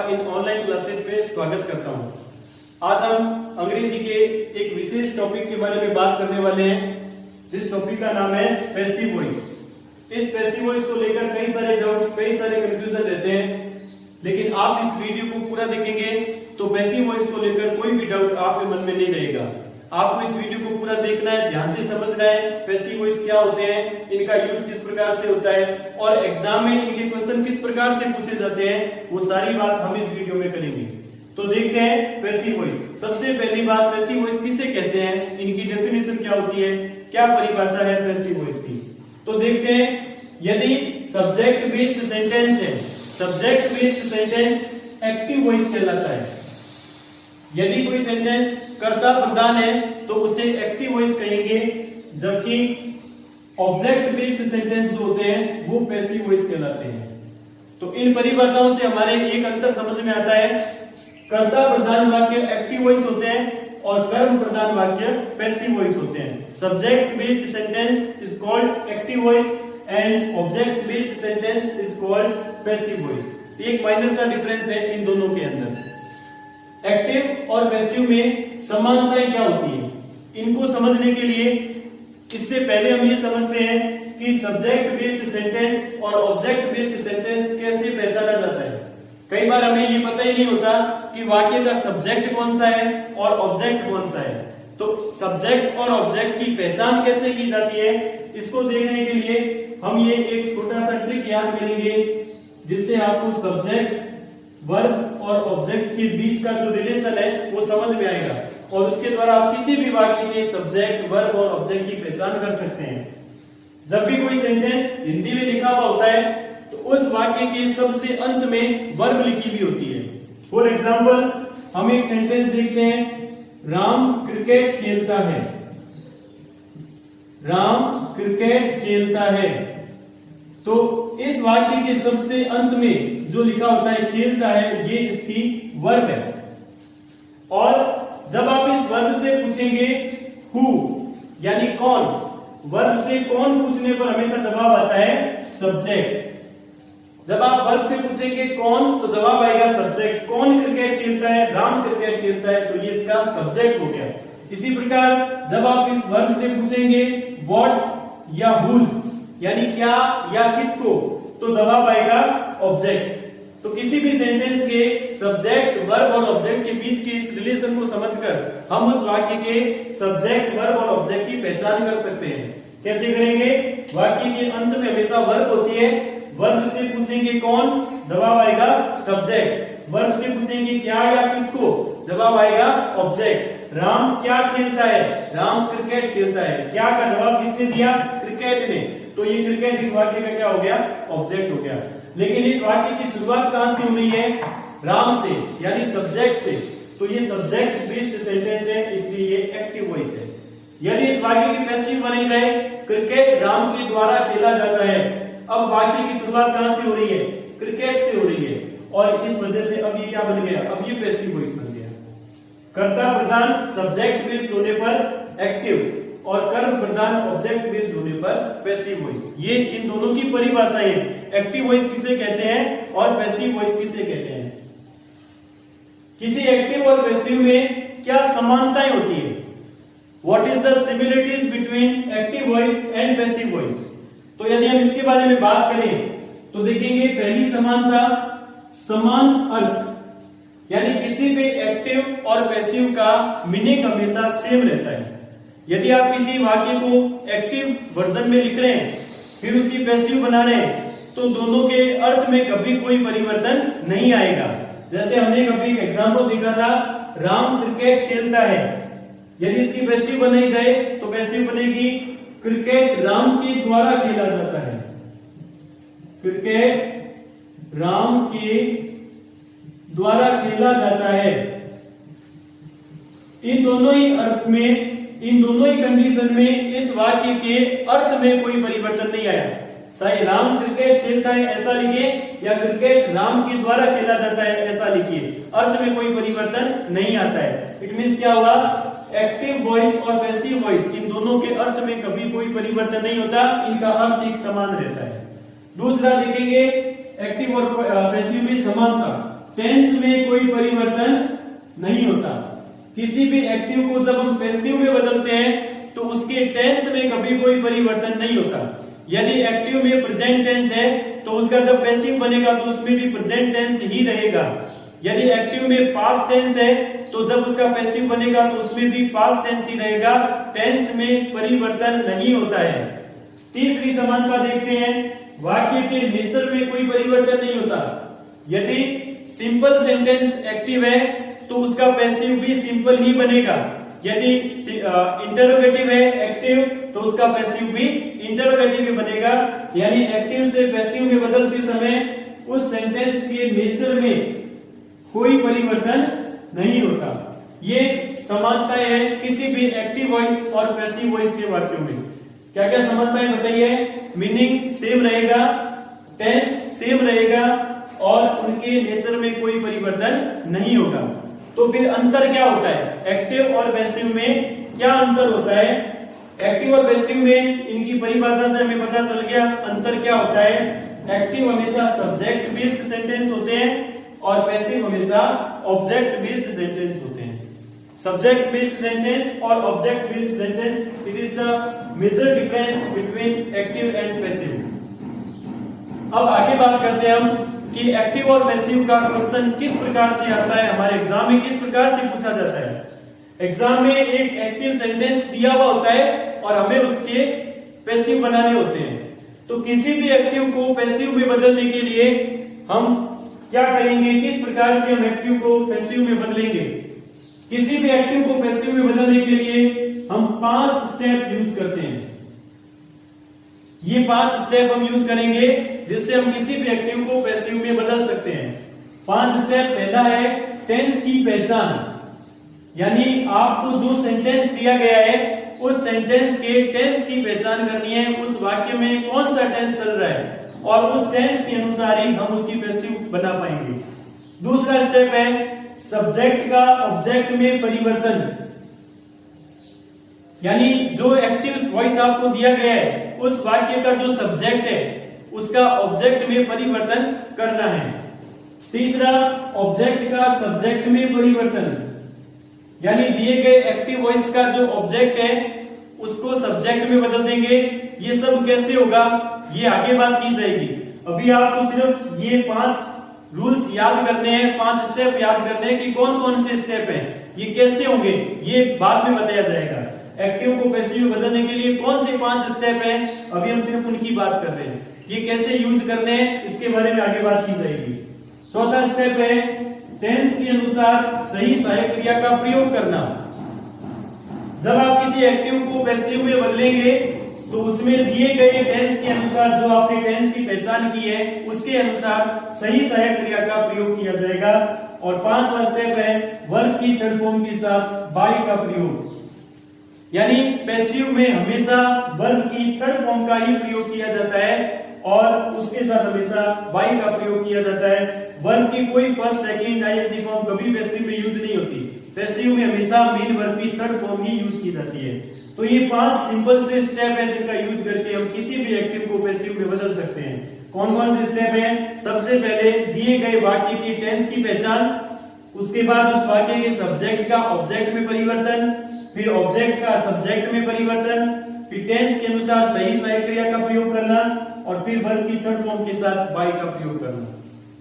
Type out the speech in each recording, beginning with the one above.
इन online classes में स्वागत करता हूं। आज हम अंग्रेजी के एक विशेष टॉपिक के बारे में बात करने वाले हैं, जिस टॉपिक का नाम है पैसिव वॉइस। इस पैसिव वॉइस को लेकर कई सारे डाउट्स, कई सारे कंफ्यूजन रहते हैं, लेकिन आप इस वीडियो को पूरा देखेंगे तो पैसिव वॉइस को लेकर कोई भी डाउट आपके मन में नहीं रहेगा। आपको इस वीडियो को पूरा देखना है, ध्यान से समझना है पैसिव वॉइस क्या होते हैं, इनका यूज किस प्रकार से होता है और एग्जाम में इनके क्वेश्चन किस प्रकार से पूछे जाते हैं, वो सारी बात हम इस वीडियो में करेंगे। तो देखते हैं पैसिव वॉइस। सबसे पहली बात, पैसिव वॉइस किसे कहते हैं, इनकी डेफिनेशन क्या होती है, क्या परिभाषा है पैसिव वॉइस की। तो देखते हैं, यदि सब्जेक्ट बेस्ड सेंटेंस है, subject based sentence active voice कहलाता है। यदि कोई सेंटेंस कर्ता प्रधान है तो उसे एक्टिव वॉइस कहेंगे, जबकि ऑब्जेक्ट बेस्ड सेंटेंस जो होते हैं वो पैसिव वॉइस कहलाते हैं। तो इन परिभाषाओं से हमारे एक अंतर समझ में आता है, कर्ता प्रधान वाक्य एक्टिव वॉइस होते हैं और कर्म प्रधान वाक्य पैसिव वॉइस होते हैं। Subject based sentence is called active voice and object based sentence is called passive voice. एक माइनर सा डिफरेंस है इन दोनों के अंदर। एक्टिव और पैसिव में समानताएं क्या होती है, इनको समझने के लिए इससे पहले हम ये समझते हैं कि सब्जेक्ट बेस्ड सेंटेंस और ऑब्जेक्ट बेस्ड सेंटेंस कैसे पहचाना जाता है। कई बार हमें ये पता ही नहीं होता कि वाक्य का सब्जेक्ट कौन सा है और ऑब्जेक्ट कौन सा है। तो सब्जेक्ट और ऑब्जेक्ट की पहचान कैसे की जाती है, इसको देखने के लिए हम ये एक छोटा सा ट्रिक याद करेंगे, जिससे आपको सब्जेक्ट, वर्ब और ऑब्जेक्ट के बीच का जो रिलेशन है वो समझ में आएगा और उसके द्वारा आप किसी भी वाक्य के सब्जेक्ट, वर्ब और ऑब्जेक्ट की पहचान कर सकते हैं। जब भी कोई सेंटेंस हिंदी में लिखा हुआ होता है तो उस वाक्य के सबसे अंत में वर्ब लिखी हुई होती है। फॉर एग्जाम्पल, हम एक सेंटेंस देखते हैं, राम क्रिकेट खेलता है। राम क्रिकेट खेलता है, तो इस वाक्य के सबसे अंत में जो लिखा होता है खेलता है, ये इसकी वर्ब है। और जब आप इस वर्ब से पूछेंगे हु यानी कौन, वर्ब से कौन पूछने पर हमेशा जवाब आता है सब्जेक्ट। जब आप वर्ब से पूछेंगे कौन तो जवाब आएगा सब्जेक्ट। कौन क्रिकेट खेलता है, राम क्रिकेट खेलता है, तो ये इसका सब्जेक्ट हो गया। इसी प्रकार जब आप इस वर्ब से पूछेंगे व्हाट या हुज यानी क्या या किसको, तो जवाब आएगा ऑब्जेक्ट। तो किसी भी सेंटेंस के सब्जेक्ट, वर्ब और ऑब्जेक्ट के बीच के इस रिलेशन को समझकर हम उस वाक्य के सब्जेक्ट, वर्ब और ऑब्जेक्ट की पहचान कर सकते हैं। कैसे करेंगे, वाक्य के अंत में हमेशा वर्ब होती है। वर्ब से पूछेंगे कौन, जवाब आएगा सब्जेक्ट। वर्ब से पूछेंगे क्या या किसको, जवाब आएगा ऑब्जेक्ट। राम क्या खेलता है, राम क्रिकेट खेलता है। क्या का जवाब किसने दिया, क्रिकेट ने, तो ये क्रिकेट इस वाक्य का क्या हो गया, ऑब्जेक्ट हो गया। लेकिन इस वाक्य की शुरुआत कहां से हो रही है, राम से यानी सब्जेक्ट से, तो ये सब्जेक्ट बेस्ड सेंटेंस है, इसलिए ये एक्टिव वॉइस है। यदि इस वाक्य की पैसिव बनाई जाए, क्रिकेट राम के द्वारा खेला जाता है, अब वाक्य की शुरुआत कहां से हो रही है, क्रिकेट से हो रही है, और इस वजह से अब ये क्या बन गया, अब ये पैसिव वॉइस बन गया। कर्ता प्रधान सब्जेक्ट बेस्ड होने पर एक्टिव और कर्म प्रधान ऑब्जेक्ट बेस्ड होने पर पैसिव वॉइस। ये इन दोनों की परिभाषाएं, एक्टिव वॉइस किसे कहते हैं और पैसिव वॉइस किसे कहते हैं। किसी एक्टिव और पैसिव में क्या समानताएं होती है, what is the similarities between active voice and passive voice. तो यदि हम इसके बारे में बात करें तो देखेंगे, पहली समानता, समान अर्थ, यानी किसी भी एक्टिव और पैसिव का मीनिंग हमेशा सेम रहता है। यदि आप किसी वाक्य को एक्टिव वर्जन में लिख रहे हैं फिर उसकी पैसिव बना रहे हैं, तो दोनों के अर्थ में कभी कोई परिवर्तन नहीं आएगा। जैसे हमने कभी एक एग्जांपल देखा था, राम क्रिकेट खेलता है। यदि इसकी पैसिव बनाई जाए तो पैसिव बनेगी, क्रिकेट राम के द्वारा खेला जाता है। क्रिकेट राम के द्वारा खेला जाता है। इन दोनों ही अर्थ में, इन दोनों ही कंडीशन में इस वाक्य के अर्थ में कोई परिवर्तन नहीं आया। चाहे राम क्रिकेट खेलता है ऐसा लिखिए या क्रिकेट राम के द्वारा खेला जाता है ऐसा लिखिए, अर्थ में कोई परिवर्तन नहीं आता है। इट मींस क्या हुआ, एक्टिव वॉइस और पैसिव वॉइस, इन दोनों के अर्थ में कभी कोई परिवर्तन नहीं होता, इनका अर्थ एक समान रहता है। दूसरा देखेंगे, एक्टिव और पैसिव में समानता। टेंस में कोई परिवर्तन नहीं होता। किसी भी एक्टिव को जब हम पैसिव में बदलते हैं तो उसके टेंस में कभी कोई परिवर्तन नहीं होता। यदि एक्टिव में प्रेजेंट टेंस है तो उसका जब पैसिव बनेगा तो उसमें भी प्रेजेंट टेंस ही रहेगा। यदि एक्टिव में पास्ट टेंस है तो जब उसका पैसिव बनेगा तो उसमें भी पास्ट टेंस ही रहेगा, टेंस में परिवर्तन नहीं होता है। तीसरी समानता देखते हैं, वाक्य के नेचर में कोई परिवर्तन नहीं होता। यदि सिंपल सेंटेंस एक्टिव है तो उसका पैसिव भी सिंपल ही बनेगा। यदि इंटरोगेटिव है एक्टिव तो उसका पैसिव भी इंटरोगेटिव ही बनेगा। यानी एक्टिव से पैसिव में बदलते समय उस सेंटेंस के नेचर में कोई परिवर्तन नहीं होता। ये समानताएं हैं किसी भी एक्टिव वॉइस और पैसिव वॉइस के वाक्यों में। क्या क्या समानताएं बताइए? मीनिंग सेम रहेगा, टेंस सेम रहेगा और उनके नेचर में कोई परिवर्तन नहीं होगा। तो फिर अंतर क्या होता है? एक्टिव और पैसिव में क्या अंतर होता है? एक्टिव और पैसिव में इनकी परिभाषा से हमें पता चल गया अंतर क्या होता है। एक्टिव हमेशा सब्जेक्ट बेस्ड सेंटेंस होते हैं और पैसिव हमेशा ऑब्जेक्ट बेस्ड सेंटेंस होते हैं। सब्जेक्ट बेस्ड सेंटेंस और object based sentence, it is the major difference between active and passive. अब आगे बात करते हैं हम कि एक्टिव और पैसिव का क्वेश्चन किस प्रकार से आता है, हमारे एग्जाम में किस प्रकार से पूछा जाता है। एग्जाम में एक एक्टिव सेंटेंस दिया हुआ होता है और हमें उसके पैसिव बनाने होते हैं। तो किसी भी एक्टिव को पैसिव में बदलने के लिए हम क्या करेंगे, किस प्रकार से हम एक्टिव को पैसिव में बदलेंगे? किसी भी एक्टिव को पैसिव में बदलने के लिए हम 5 स्टेप यूज करते हैं। ये 5 स्टेप हम यूज करेंगे जिससे हम किसी भी एक्टिव को पैसिव में बदल सकते हैं। 5 स्टेप। पहला है टेंस की पहचान, यानी आपको जो सेंटेंस दिया गया है उस सेंटेंस के टेंस की पहचान करनी है। उस वाक्य में कौन सा टेंस चल रहा है और उस टेंस के अनुसार ही हम उसकी पैसिव बना पाएंगे। दूसरा स्टेप है सब्जेक्ट का ऑब्जेक्ट में परिवर्तन, यानी जो एक्टिव वॉइस आपको दिया गया है उस वाक्य का जो सब्जेक्ट है उसका ऑब्जेक्ट में परिवर्तन करना है। तीसरा ऑब्जेक्ट का सब्जेक्ट में परिवर्तन, यानी दिए गए एक्टिव वॉइस का जो ऑब्जेक्ट है उसको सब्जेक्ट में बदल देंगे। ये सब कैसे होगा ये आगे बात की जाएगी। अभी आपको सिर्फ ये 5 रूल्स याद करने हैं, 5 स्टेप याद करने हैं कि कौन कौन से स्टेप हैं, ये कैसे होंगे ये बाद में बताया जाएगा। एक्टिव को पैसिव में बदलने के लिए कौन से 5 स्टेप हैं, अभी हम सिर्फ उनकी बात कर रहे हैं। ये कैसे यूज करने हैं इसके बारे में आगे बात की जाएगी। चौथा स्टेप है टेंस के अनुसार सही सहायक क्रिया का प्रयोग करना। जब आप किसी एक्टिव को पैसिव में बदलेंगे तो उसमें दिए गए टेंस के अनुसार जो आपने टेंस की पहचान की है उसके अनुसार सही सहायक क्रिया का प्रयोग किया जाएगा। और 5वां स्टेप है वर्ब की थर्ड फॉर्म के साथ बाय का प्रयोग, यानी पैसिव में हमेशा वर्ब की थर्ड फॉर्म का ही प्रयोग किया जाता है और उसके साथ हमेशा बाय का प्रयोग किया जाता है। वर्ब की कोई फर्स्ट सेकंड आईएनजी फॉर्म कभी पैसिव में यूज नहीं होती। पैसिव में हमेशा मेन वर्ब की थर्ड फॉर्म ही यूज की जाती है। तो ये 5 सिंपल से स्टेप है जिनका यूज करके हम किसी भी एक्टिव को पैसिव में बदल सकते हैं। कौन कौन से स्टेप हैं? सबसे पहले दिए गए वाक्य की टेंस की पहचान, उसके बाद उस वाक्य के सब्जेक्ट का ऑब्जेक्ट में परिवर्तन, फिर ऑब्जेक्ट का सब्जेक्ट में परिवर्तन, फिर टेंस के अनुसार सही सहायक क्रिया का प्रयोग करना और फिर वर्ब की थर्ड फॉर्म के साथ बाय का प्रयोग करना।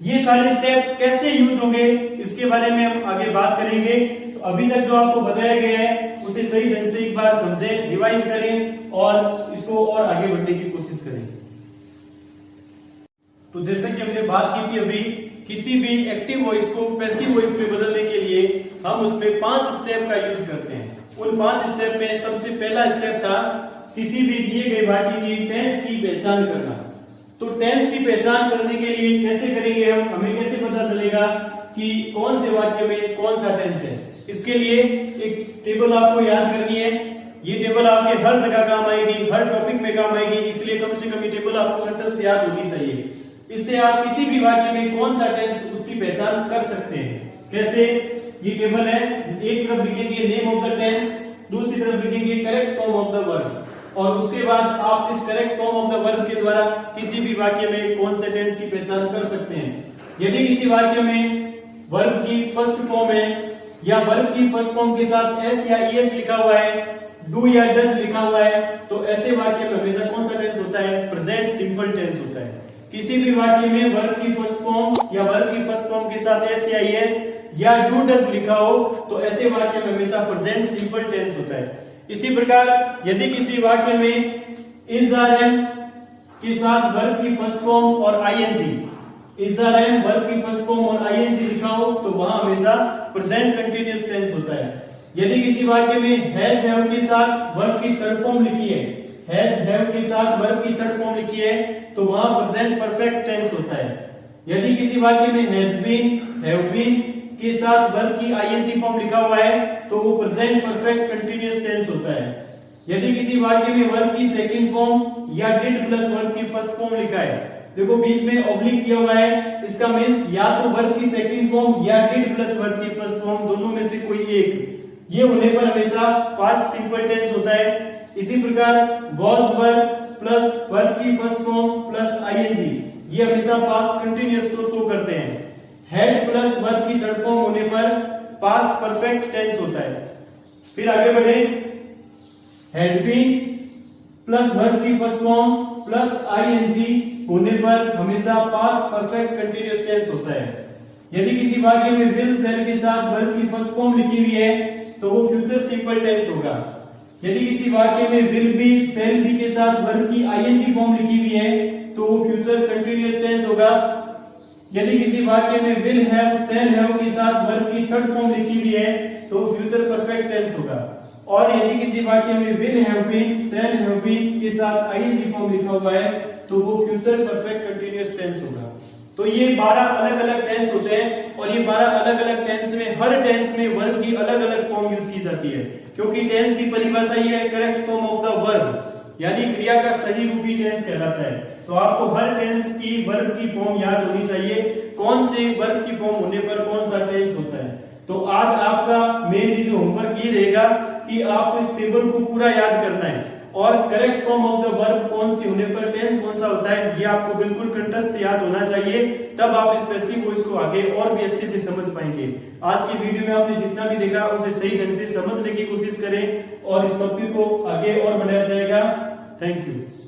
ये सारे स्टेप कैसे यूज होंगे इसके बारे में हम आगे बात करेंगे। तो अभी तक जो आपको बताया गया है उसे सही ढंग से एक बार समझें, रिवाइज करें और इसको और आगे बढ़ने की कोशिश करें। तो जैसे कि हमने बात की थी अभी, किसी भी एक्टिव वॉइस को पैसिव वॉइस में बदलने के लिए हम उसमें 5 स्टेप का यूज करते हैं। उन 5 स्टेप में सबसे पहला स्टेप था किसी भी दिए गए वाक्य की टेंस की पहचान करना। तो टेंस की पहचान करने के लिए कैसे करेंगे हम, हमें कैसे पता चलेगा कि कौन से वाक्य में कौन सा टेंस है? इसके लिए एक टेबल आपको याद करनी है। ये टेबल आपके हर जगह काम आएगी, हर टॉपिक में काम आएगी, इसलिए कम से कम ये टेबल आपको कंठस्थ याद होनी चाहिए। इससे आप किसी भी वाक्य में कौन सा टेंस उसकी पहचान कर सकते हैं। कैसे? ये टेबल है, एक तरफ लिखेंगे नेम ऑफ द टेंस, दूसरी तरफ लिखेंगे correct form of the verb और उसके बाद आप इस correct form of the verb के द्वारा किसी भी वाक्य में कौन से टेंस की पहचान कर सकते हैं। यदि किसी वाक्य में वर्ब की फर्स्ट फॉर्म है या वर्ब की फर्स्ट फॉर्म के साथ एस या ईएस लिखा हुआ है, डू या डज लिखा हुआ है, तो ऐसे वाक्य में हमेशा कौन सा टेंस होता है? प्रेजेंट सिंपल टेंस होता है। किसी भी वाक्य में वर्ब की फर्स्ट फॉर्म या वर्ब की फर्स्ट फॉर्म के साथ एस या ईएस या डू डज लिखा हो तो ऐसे वाक्य में हमेशा प्रेजेंट सिंपल टेंस होता है। इसी प्रकार यदि किसी वाक्य में इज आर एम के साथ वर्ब की फर्स्ट फॉर्म और ING, is are am verb की फर्स्ट फॉर्म और आईएनजी लिखा हो तो वहां हमेशा प्रेजेंट कंटीन्यूअस टेंस होता है। यदि किसी वाक्य में हैज हैव के साथ वर्ब की थर्ड फॉर्म लिखी है, हैज हैव के साथ वर्ब की थर्ड फॉर्म लिखी है तो वहां प्रेजेंट परफेक्ट टेंस होता है। यदि किसी वाक्य में हैज बीन, हैव बीन के साथ वर्ब की आईएनजी फॉर्म लिखा हुआ है तो वो प्रेजेंट परफेक्ट कंटीन्यूअस टेंस होता है। यदि किसी वाक्य में वर्ब की सेकंड फॉर्म या डिड प्लस वर्ब की फर्स्ट फॉर्म लिखा है, देखो बीच में ऑब्लिक किया हुआ है, इसका मींस या तो वर्ब की सेकंड फॉर्म या डिड प्लस वर्ब की फर्स्ट फॉर्म, दोनों में से कोई एक, ये होने पर हमेशा पास्ट सिंपल टेंस होता है। इसी प्रकार वाज वर्ब प्लस वर्ब की फर्स्ट फॉर्म प्लस आईएनजी, ये हमेशा पास्ट कंटीन्यूअस को शो करते हैं। हैड प्लस वर्ब की थर्ड फॉर्म होने पर पास्ट परफेक्ट टेंस होता है। फिर आगे बढ़े, हैड बीन प्लस वर्ब की फर्स्ट फॉर्म प्लस आईएनजी होने पर हमेशा पास्ट परफेक्ट कंटीन्यूअस टेंस होता है। यदि किसी वाक्य में विल सेल के साथ वर्ब की फर्स्ट फॉर्म लिखी हुई है तो वो फ्यूचर सिंपल टेंस होगा। यदि किसी वाक्य में विल बी सेल बी के साथ वर्ब की आईएनजी फॉर्म लिखी हुई है तो वो फ्यूचर कंटीन्यूअस टेंस होगा। यदि किसी वाक्य में विल हैव सेल हैव के साथ वर्ब की थर्ड फॉर्म लिखी हुई है तो वो फ्यूचर परफेक्ट टेंस होगा। और यदि किसी वाक्य में will have been shall have been के साथ आईएनजी फॉर्म लिखा हुआ है तो वो फ्यूचर परफेक्ट कंटीन्यूअस टेंस होगा। तो ये 12 अलग अलग टेंस होते हैं और ये 12 अलग अलग टेंस में हर टेंस में वर्ब की अलग अलग फॉर्म यूज की जाती है, क्योंकि टेंस की परिभाषा ये है correct form of the verb, यानी क्रिया का सही रूप ही टेंस कहलाता है। तो आपको हर टेंस की वर्ब की फॉर्म याद होनी चाहिए, कौन से वर्ब की फॉर्म होने पर कौन सा टेंस होता है। तो आज आपका मेनली जो होमवर्क ये रहेगा कि आपको इस टेबल को पूरा याद करना है और correct form of the verb कौन सी होने पर टेंस कौन सा होता है ये आपको बिल्कुल कंठस्थ याद होना चाहिए, तब आप इस पैसिव वॉइस को आगे और भी अच्छे से समझ पाएंगे। आज की वीडियो में आपने जितना भी देखा उसे सही ढंग से समझने की कोशिश करें और इस टॉपिक को आगे और बढ़ाया जाएगा। Thank you.